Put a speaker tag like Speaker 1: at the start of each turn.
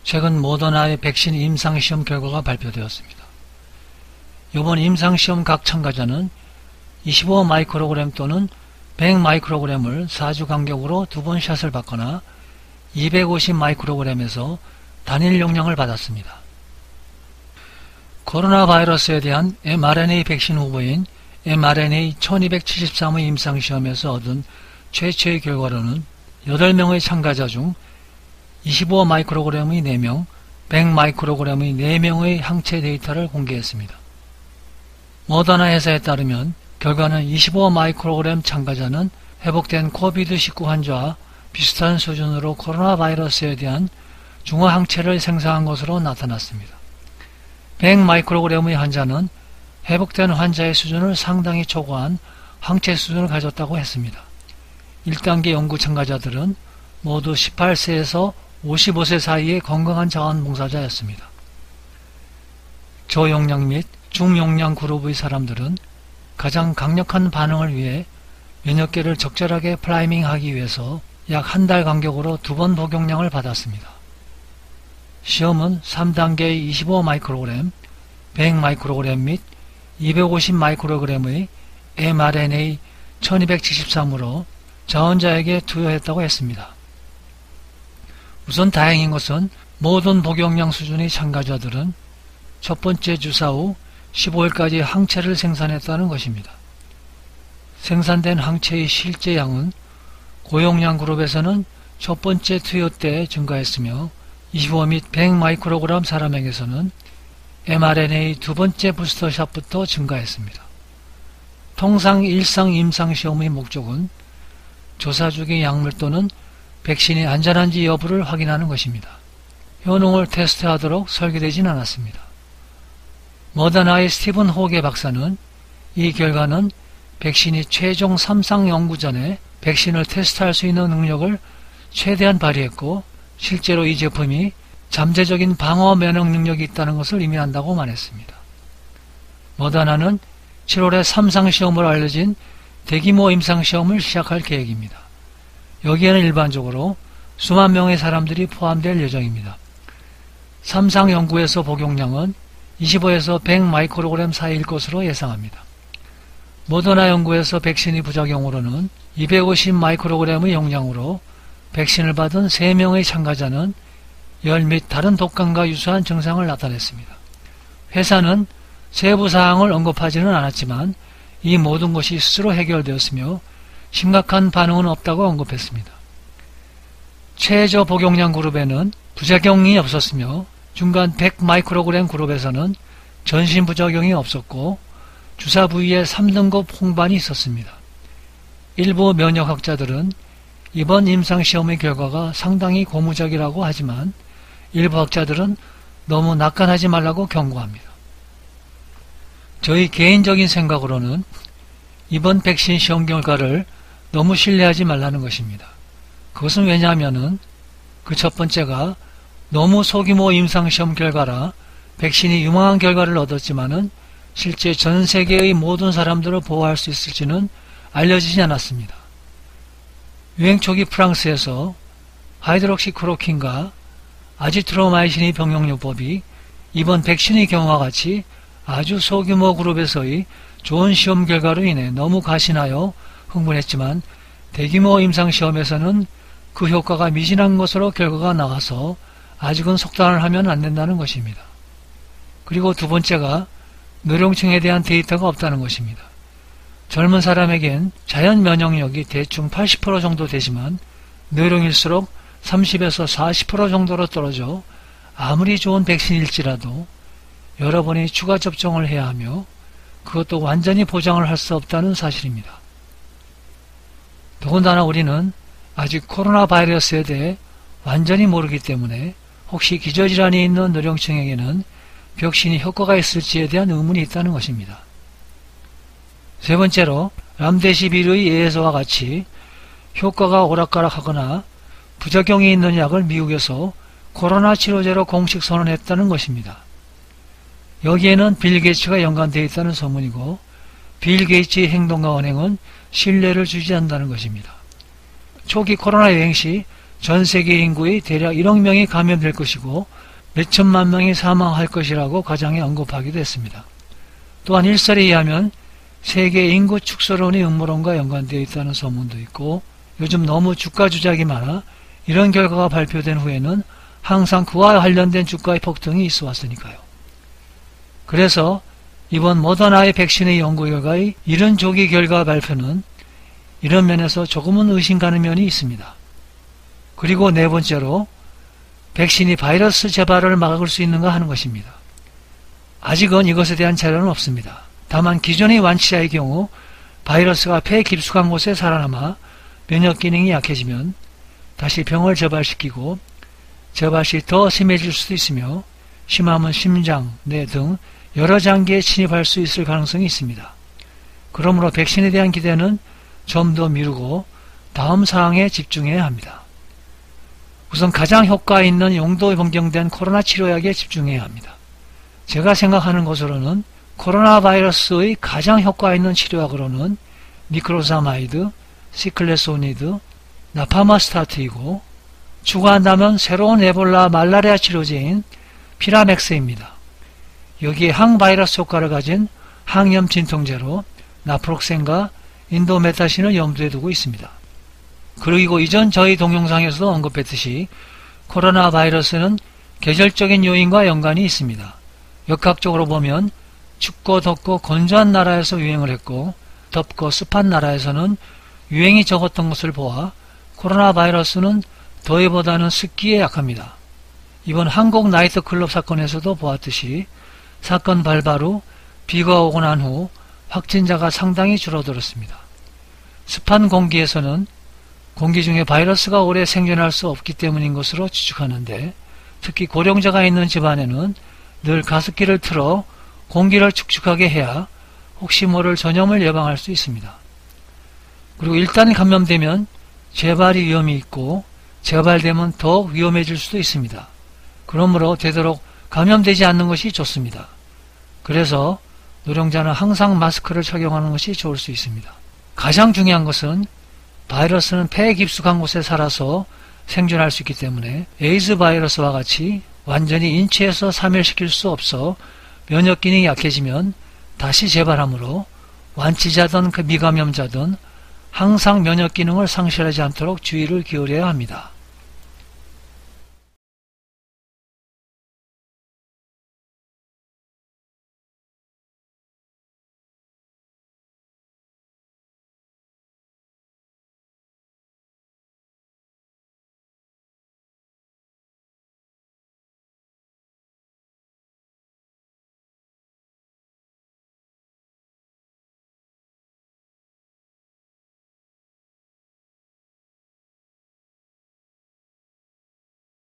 Speaker 1: 최근 모더나의 백신 임상시험 결과가 발표되었습니다. 이번 임상시험 각 참가자는 25 마이크로그램 또는 100 마이크로그램을 4주 간격으로 2번 샷을 받거나 250 마이크로그램에서 단일 용량을 받았습니다. 코로나 바이러스에 대한 mRNA 백신 후보인 mRNA 1273의 임상시험에서 얻은 최초의 결과로는 8명의 참가자 중 25 마이크로그램의 4명, 100 마이크로그램의 4명의 항체 데이터를 공개했습니다. 모더나 회사에 따르면 결과는 25 마이크로그램 참가자는 회복된 코비드-19 환자와 비슷한 수준으로 코로나 바이러스에 대한 중和항체를 생성한 것으로 나타났습니다. 100 마이크로그램의 환자는 회복된 환자의 수준을 상당히 초과한 항체 수준을 가졌다고 했습니다. 1단계 연구 참가자들은 모두 18세에서 55세 사이의 건강한 자원봉사자였습니다. 저용량 및 중용량 그룹의 사람들은 가장 강력한 반응을 위해 면역계를 적절하게 프라이밍하기 위해서 약 한 달 간격으로 2번 복용량을 받았습니다. 시험은 3단계의 25 마이크로그램, 100 마이크로그램 및 250 마이크로그램의 mRNA 1273으로 자원자에게 투여했다고 했습니다. 우선 다행인 것은 모든 복용량 수준의 참가자들은 첫 번째 주사 후 15일까지 항체를 생산했다는 것입니다. 생산된 항체의 실제 양은 고용량 그룹에서는 첫 번째 투여 때 증가했으며 25 및 100 마이크로그램 사람에게서는 mRNA 두 번째 부스터샷부터 증가했습니다. 통상 일상 임상시험의 목적은 조사 중의 약물 또는 백신이 안전한지 여부를 확인하는 것입니다. 효능을 테스트하도록 설계되진 않았습니다. 모더나의 스티븐 호게 박사는 이 결과는 백신이 최종 3상 연구 전에 백신을 테스트할 수 있는 능력을 최대한 발휘했고 실제로 이 제품이 잠재적인 방어 면역 능력이 있다는 것을 의미한다고 말했습니다. 모더나는 7월에 3상 시험으로 알려진 대규모 임상시험을 시작할 계획입니다. 여기에는 일반적으로 수만 명의 사람들이 포함될 예정입니다. 3상 연구에서 복용량은 25에서 100 마이크로그램 사이일 것으로 예상합니다. 모더나 연구에서 백신의 부작용으로는 250 마이크로그램의 용량으로 백신을 받은 3명의 참가자는 열 및 다른 독감과 유사한 증상을 나타냈습니다. 회사는 세부 사항을 언급하지는 않았지만 이 모든 것이 스스로 해결되었으며 심각한 반응은 없다고 언급했습니다. 최저 복용량 그룹에는 부작용이 없었으며 중간 100 마이크로그램 그룹에서는 전신 부작용이 없었고 주사 부위에 3등급 홍반이 있었습니다. 일부 면역학자들은 이번 임상시험의 결과가 상당히 고무적이라고 하지만 일부 학자들은 너무 낙관하지 말라고 경고합니다. 저희 개인적인 생각으로는 이번 백신 시험 결과를 너무 신뢰하지 말라는 것입니다. 그것은 왜냐하면 그 첫 번째가 너무 소규모 임상시험 결과라 백신이 유망한 결과를 얻었지만은 실제 전 세계의 모든 사람들을 보호할 수 있을지는 알려지지 않았습니다. 유행 초기 프랑스에서 하이드록시클로킨과 아지트로마이신의 병용요법이 이번 백신의 경우와 같이 아주 소규모 그룹에서의 좋은 시험 결과로 인해 너무 가신하여 흥분했지만 대규모 임상시험에서는 그 효과가 미진한 것으로 결과가 나와서 아직은 속단을 하면 안 된다는 것입니다. 그리고 두 번째가 노령층에 대한 데이터가 없다는 것입니다. 젊은 사람에겐 자연 면역력이 대충 80% 정도 되지만 노령일수록 30에서 40% 정도로 떨어져 아무리 좋은 백신일지라도 여러 번의 추가 접종을 해야 하며 그것도 완전히 보장을 할 수 없다는 사실입니다. 더군다나 우리는 아직 코로나 바이러스에 대해 완전히 모르기 때문에 혹시 기저질환이 있는 노령층에게는 백신이 효과가 있을지에 대한 의문이 있다는 것입니다. 세 번째로 람데시비르의 예에서와 같이 효과가 오락가락하거나 부작용이 있는 약을 미국에서 코로나 치료제로 공식 선언했다는 것입니다. 여기에는 빌 게이츠가 연관되어 있다는 소문이고 빌 게이츠의 행동과 언행은 신뢰를 주지 않는다는 것입니다. 초기 코로나 유행 시 전 세계 인구의 대략 1억 명이 감염될 것이고 몇천만 명이 사망할 것이라고 가장에 언급하기도 했습니다. 또한 일설에 의하면 세계 인구 축소론이 음모론과 연관되어 있다는 소문도 있고 요즘 너무 주가 조작이 많아 이런 결과가 발표된 후에는 항상 그와 관련된 주가의 폭등이 있어 왔으니까요. 그래서 이번 모더나의 백신의 연구 결과의 이른 조기 결과 발표는 이런 면에서 조금은 의심 가는 면이 있습니다. 그리고 네 번째로 백신이 바이러스 재발을 막을 수 있는가 하는 것입니다. 아직은 이것에 대한 자료는 없습니다. 다만 기존의 완치자의 경우 바이러스가 폐에 깊숙한 곳에 살아남아 면역 기능이 약해지면 다시 병을 재발시키고 재발 시 더 심해질 수도 있으며 심하면 심장, 뇌 등 여러 장기에 침입할 수 있을 가능성이 있습니다. 그러므로 백신에 대한 기대는 좀 더 미루고 다음 사항에 집중해야 합니다. 우선 가장 효과 있는 용도에 변경된 코로나 치료약에 집중해야 합니다. 제가 생각하는 것으로는 코로나 바이러스의 가장 효과 있는 치료약으로는 니크로사마이드, 시클레소니드, 나파마스타트이고 추가한다면 새로운 에볼라 말라리아 치료제인 피라맥스입니다. 여기에 항바이러스 효과를 가진 항염 진통제로 나프록센과 인도메타신을 염두에 두고 있습니다. 그리고 이전 저희 동영상에서도 언급했듯이 코로나 바이러스는 계절적인 요인과 연관이 있습니다. 역학적으로 보면 춥고 덥고 건조한 나라에서 유행을 했고 덥고 습한 나라에서는 유행이 적었던 것을 보아 코로나 바이러스는 더위보다는 습기에 약합니다. 이번 한국 나이트클럽 사건에서도 보았듯이 사건 발발 후 비가 오고 난 후 확진자가 상당히 줄어들었습니다. 습한 공기에서는 공기 중에 바이러스가 오래 생존할 수 없기 때문인 것으로 추측하는데 특히 고령자가 있는 집안에는 늘 가습기를 틀어 공기를 축축하게 해야 혹시 모를 전염을 예방할 수 있습니다. 그리고 일단 감염되면 재발이 위험이 있고 재발되면 더욱 위험해질 수도 있습니다. 그러므로 되도록 감염되지 않는 것이 좋습니다. 그래서 노령자는 항상 마스크를 착용하는 것이 좋을 수 있습니다. 가장 중요한 것은 바이러스는 폐에 깊숙한 곳에 살아서 생존할 수 있기 때문에 에이즈 바이러스와 같이 완전히 인체에서 사멸시킬 수 없어 면역 기능이 약해지면 다시 재발하므로 완치자든 미감염자든 항상 면역 기능을 상실하지 않도록 주의를 기울여야 합니다.